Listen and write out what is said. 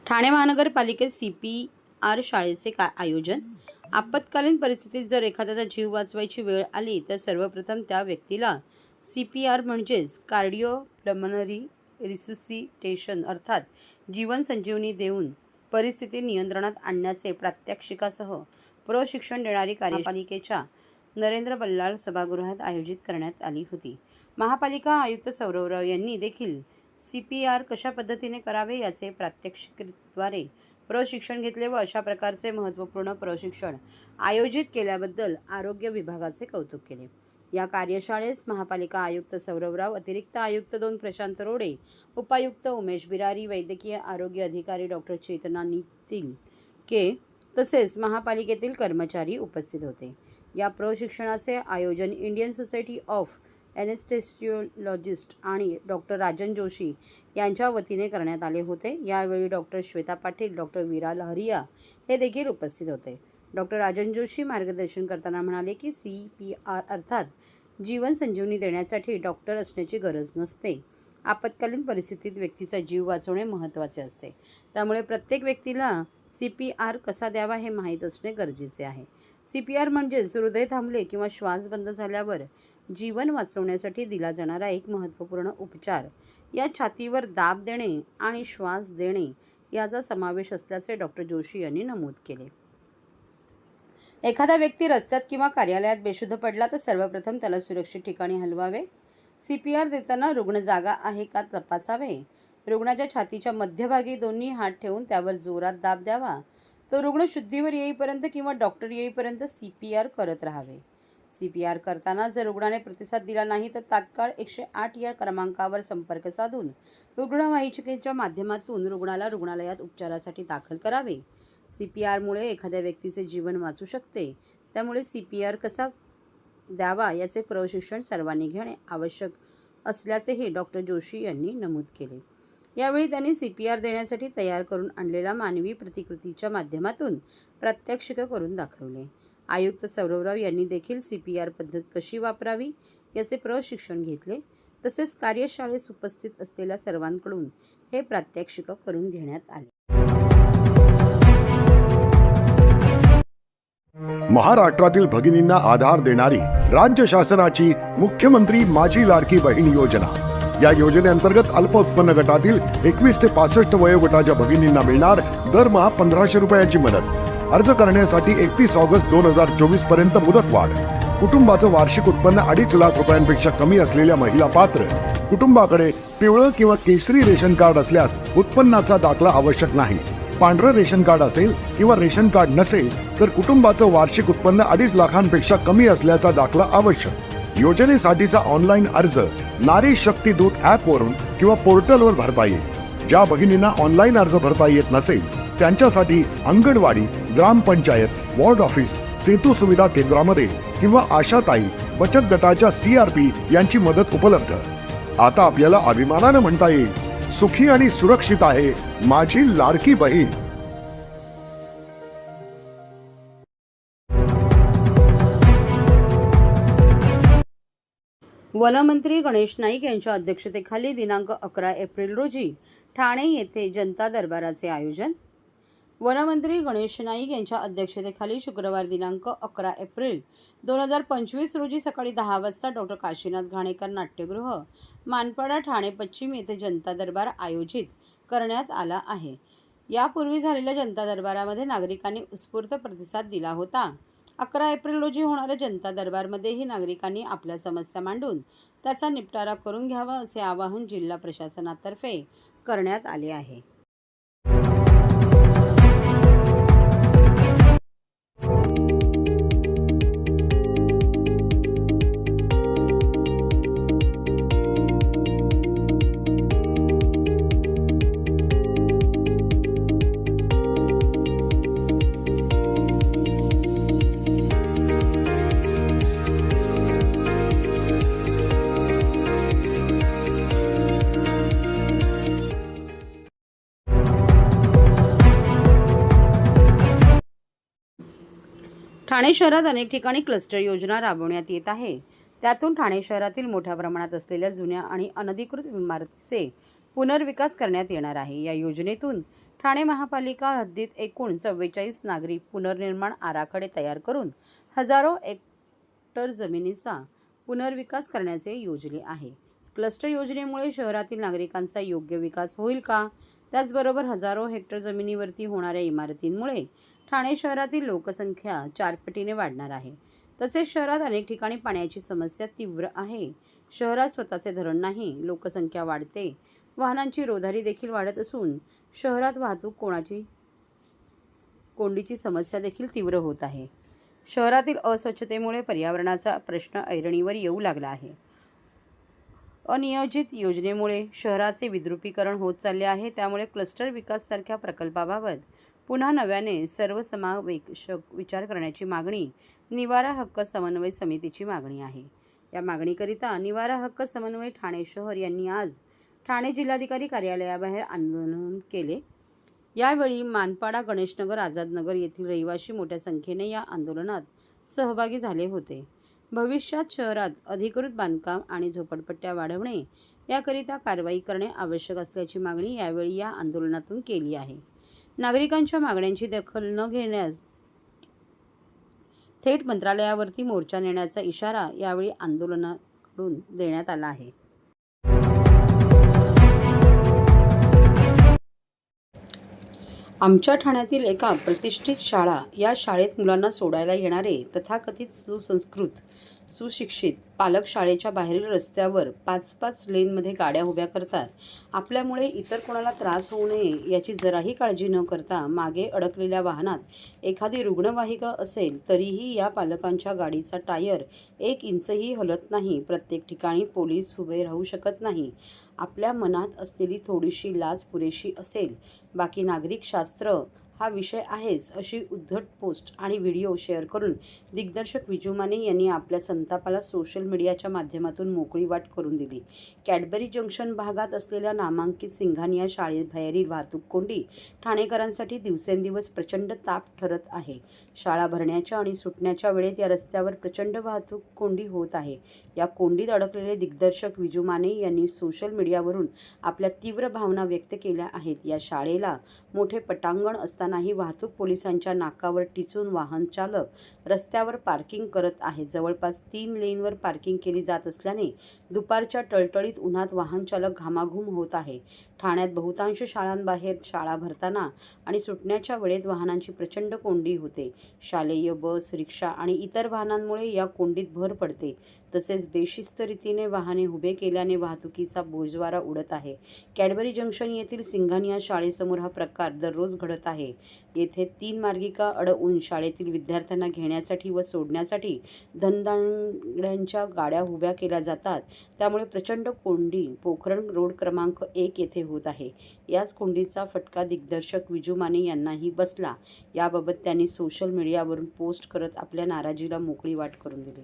ठाणे महानगरपालिकेत CPR शाळेचे आयोजन। आपत्कालीन परिस्थितीत जर एखाद्याचा जीव वाचवायची वेळ आली तर सर्वप्रथम त्या व्यक्तीला CPR म्हणजेच कार्डिओपल्मोनरी रिसुसिटेशन अर्थात जीवन संजीवनी देऊन परिस्थिती नियंत्रणात आणण्याचे प्रात्यक्षिकासह प्रशिक्षण देणारी कार्यपालिकेच्या नरेंद्र बल्लाळ सभागृहात आयोजित करण्यात आली होती। महापालिका आयुक्त सौरवराव यांनी देखील CPR कशा पद्धतीने करावे याचे प्रात्यक्षिकद्वारे प्रशिक्षण घेतले व अशा प्रकारचे महत्त्वपूर्ण प्रशिक्षण आयोजित केल्याबद्दल आरोग्य विभागाचे कौतुक केले। या कार्यशाळेस महापालिका आयुक्त सौरवराव, अतिरिक्त आयुक्त 2 प्रशांत रोडे, उपायुक्त उमेश बिरारी, वैद्यकीय आरोग्य अधिकारी डॉक्टर चेतना नितिन के तसेच महापालिकेतील कर्मचारी उपस्थित होते। या प्रशिक्षणाचे आयोजन इंडियन सोसायटी ऑफ एनेस्थेसियोलॉजिस्ट आणि डॉक्टर राजन जोशी यांच्या वतीने करण्यात आले होते। यावेळी डॉक्टर श्वेता पाटील, डॉक्टर वीरा लहरिया हे देखील उपस्थित होते। डॉक्टर राजन जोशी मार्गदर्शन करताना म्हणाले की CPR अर्थात जीवन संजीवनी देण्यासाठी डॉक्टर असण्याची गरज नसते। आपत्कालीन परिस्थितीत व्यक्तीचा जीव वाचवणे महत्त्वाचे असते। त्यामुळे प्रत्येक व्यक्तीला CPR कसा द्यावा हे माहीत असणे गरजेचे आहे। CPR म्हणजेच हृदय थांबले किंवा श्वास बंद झाल्यावर जीवन वाचवण्यासाठी दिला जाणारा एक महत्त्वपूर्ण उपचार। या छातीवर दाब देणे आणि श्वास देणे याचा समावेश असल्याचे डॉक्टर जोशी यांनी नमूद केले। एखादा व्यक्ती रस्त्यात किंवा कार्यालयात बेशुद्ध पडला तर सर्वप्रथम त्याला सुरक्षित ठिकाणी हलवावे। CPR देताना रुग्ण जागा आहे का तपासावे। रुग्णाच्या छातीच्या मध्यभागी दोन्ही हात ठेवून त्यावर जोरात दाब द्यावा। तो रुग्ण शुद्धीवर येईपर्यंत किंवा डॉक्टर येईपर्यंत CPR करत राहावे। CPR करताना जर रुग्णाने प्रतिसाद दिला नाही तर तात्काळ 108 या क्रमांकावर संपर्क साधून रुग्णवाहिकेच्या माध्यमातून रुग्णाला रुग्णालयात उपचारासाठी दाखल करावे। CPR मुळे एखाद्या व्यक्तीचे जीवन वाचू शकते। त्यामुळे CPR कसा द्यावा याचे प्रशिक्षण सर्वांनी घेणे आवश्यक असल्याचेही डॉक्टर जोशी यांनी नमूद केले। यावेळी त्यांनी CPR देण्यासाठी तयार करून आणलेल्या मानवी प्रतिकृतीच्या माध्यमातून प्रात्यक्षिक करून दाखवले। आयुक्त सौरवराव यांनी देखील CPR पद्धत कशी वापरावी याचे प्रशिक्षण घेतले। तसेच कार्यशाळेस उपस्थित असलेल्या सर्वांकडून हे प्रात्यक्षिक करून घेण्यात आले। महाराष्ट्रातील भगिनींना आधार देणारी राज्य शासनाची मुख्यमंत्री माझी लाडकी बहीण योजना। या योजनेअंतर्गत अल्प उत्पन्न गटातील 21 ते 65 वयोगटाच्या भगिनींना मिळणार दरमहा 1500 रुपयाची मदत। अर्ज करण्यासाठी 31 ऑगस्ट 2024 पर्यंत मुदतवाढ। कुटुंबाचं वार्षिक उत्पन्न 2.5 लाख रुपयांपेक्षा कमी असलेल्या महिला पात्र। कुटुंबाकडे पिवळं किंवा केशरी रेशन कार्ड असल्यास उत्पन्नाचा दाखला आवश्यक नाही। पांढरं रेशन कार्ड असेल किंवा रेशन कार्ड नसेल तर कुटुंबाचं वार्षिक उत्पन्न 2.5 लाखांपेक्षा कमी असल्याचा दाखला आवश्यक। योजनेसाठीचा ऑनलाईन अर्ज नारी शक्ती दूत ॲपवरून किंवा पोर्टलवर भरता येईल। ज्या भगिनींना ऑनलाईन अर्ज भरता येत नसेल त्यांच्यासाठी अंगणवाडी, ग्रामपंचायत, वॉर्ड ऑफिस, सेतू सुविधा केंद्रामध्ये किंवा आशाताई बचत गटाच्या CRP यांची मदत उपलब्ध। आता आपल्याला अभिमानाने म्हणता येईल, सुखी आणि सुरक्षित आहे माझी लाडकी बहीण। वनमंत्री गणेश नाईक यांच्या अध्यक्षतेखाली दिनांक 11 एप्रिल रोजी ठाणे येथे जनता दरबाराचे आयोजन। वनमंत्री गणेश नाईक यांच्या अध्यक्षतेखाली शुक्रवार दिनांक 11 एप्रिल 2025 रोजी सकाळी 10 वाजता डॉक्टर काशीनाथ घाणेकर नाट्यगृह, मानपाडा, ठाणे पश्चिम येथे जनता दरबार आयोजित करण्यात आला आहे। यापूर्वी झालेल्या जनता दरबारामध्ये नागरिकांनी उत्स्फूर्त प्रतिसाद दिला होता। 11 एप्रिल रोजी होणाऱ्या जनता दरबारमध्येही नागरिकांनी आपल्या समस्या मांडून त्याचा निपटारा करून घ्यावा असे आवाहन जिल्हा प्रशासनातर्फे करण्यात आले आहे। ठाणे शहरात अनेक ठिकाणी क्लस्टर योजना राबवण्यात येत आहे। त्यातून ठाणे शहरातील मोठ्या प्रमाणात असलेल्या जुन्या आणि अनधिकृत इमारतीचे पुनर्विकास करण्यात येणार आहे। या योजनेतून ठाणे महापालिका हद्दीत एकूण 44 नागरी पुनर्निर्माण आराखडे तयार करून हजारो हेक्टर जमिनीचा पुनर्विकास करण्याचे योजले आहे. क्लस्टर योजनेमुळे शहरातील नागरिकांचा योग्य विकास होईल का? त्याचबरोबर हजारो हेक्टर जमिनीवरती होणाऱ्या इमारतींमुळे ठाणे शहरातील लोकसंख्या 4 पटीने वाढणार आहे. तसेच शहरात अनेक ठिकाणी पाण्याची समस्या तीव्र आहे. शहरात स्वतःचे धरण नाही, लोकसंख्या वाढते, वाहनांची रोधारी देखील वाढत असून शहरात वाहतूक कोंडीची समस्या देखील तीव्र होत आहे. शहरातील अस्वच्छतेमुळे पर्यावरणाचा प्रश्न ऐरणीवर येऊ लागला आहे. अनियोजित योजनेमुळे शहराचे विद्रुपीकरण होत चालले आहे. त्यामुळे क्लस्टर विकास सारख्या प्रकल्पाबाबत पुन्हा नव्याने सर्वसमावेशक विचार करण्याची मागणी निवारा हक्क समन्वय समितीची मागणी आहे. या मागणीकरिता निवारा हक्क समन्वय ठाणे शहर यांनी आज ठाणे जिल्हाधिकारी कार्यालयाबाहेर आंदोलन केले. यावेळी मानपाडा, गणेशनगर, आझादनगर येथील रहिवासी मोठ्या संख्येने या आंदोलनात सहभागी झाले होते. भविष्यात शहरात अधिकृत बांधकाम आणि झोपडपट्ट्या वाढवणे याकरिता कारवाई करणे आवश्यक असल्याची मागणी यावेळी या आंदोलनातून केली आहे. नागरिकांच्या मागण्यांची दखल न घेण्यास थेट मंत्रालयावरती मोर्चा नेण्याचा इशारा यावेळी आंदोलनाकडून देण्यात आला आहे. आमच्या ठाण्यातील एका प्रतिष्ठित शाळा या शाळेत मुलांना सोडायला येणारे तथाकथित सुसंस्कृत, सुशिक्षित पालक शाळेच्या बाहेरील रस्त्यावर 5-5 लेनमध्ये गाड्या उभ्या करतात. आपल्यामुळे इतर कोणाला त्रास होऊ नये याची जराही काळजी न करता मागे अडकलेल्या वाहनात एखादी रुग्णवाहिका असेल तरीही या पालकांच्या गाडीचा टायर 1 इंचही हलत नाही. प्रत्येक ठिकाणी पोलीस उभे राहू शकत नाही. आपल्या मनात असलेली थोडीशी लाज पुरेशी असेल. बाकी नागरिक शास्त्र हा विषय आहेच अशी उद्धट पोस्ट आणि व्हिडिओ शेअर करून दिग्दर्शक विजू माने यांनी आपल्या संतापाला सोशल मीडियाच्या माध्यमातून मोकळी वाट करून दिली. कॅडबरी जंक्शन भागात असलेल्या नामांकित सिंघानिया शाळेबाहेरील वाहतूक कोंडी ठाणेकरांसाठी दिवसेंदिवस प्रचंड ताप ठरत आहे. शाळा भरण्याच्या आणि सुटण्याच्या वेळेत या रस्त्यावर प्रचंड वाहतूक कोंडी होत आहे. या कोंडीत अडकलेले दिग्दर्शक विजू माने यांनी सोशल मीडियावरून आपल्या तीव्र भावना व्यक्त केल्या आहेत. या शाळेला मोठे पटांगण असतानाही वाहतूक पोलिसांच्या नाकावर टिचून वाहन चालक रस्त्यावर पार्किंग करत आहेत. जवळपास 3 लेनवर पार्किंग केली जात असल्याने दुपारच्या टळटळीत उन्हात वाहन चालक घामाघूम होत आहे. ठाण्यात बहुतांश शाळांबाहेर शाळा भरताना आणि सुटण्याच्या वेळेत वाहनांची प्रचंड कोंडी होते. शालेय बस, रिक्षा आणि इतर वाहनांमुळे या कोंडीत भर पडते. तसेच बेशिस्त रीतीने वाहने उभे केल्याने वाहतुकीचा बोजवारा उडत आहे. कॅडबरी जंक्शन येथील सिंघानिया शाळेसमोर हा प्रकार दररोज घडत आहे. येथे 3 मार्गिका अडवून शाळेतील विद्यार्थ्यांना घेण्यासाठी व सोडण्यासाठी धनदांड्यांच्या गाड्या उभ्या केल्या जातात. त्यामुळे प्रचंड कोंडी पोखरण रोड क्रमांक 1 येथे होत आहे. याच कोंडीचा फटका दिग्दर्शक विजू माने यांनाही बसला. याबाबत त्यांनी सोशल मीडियावरून पोस्ट करत आपल्या नाराजीला मोकळी वाट करून दिली.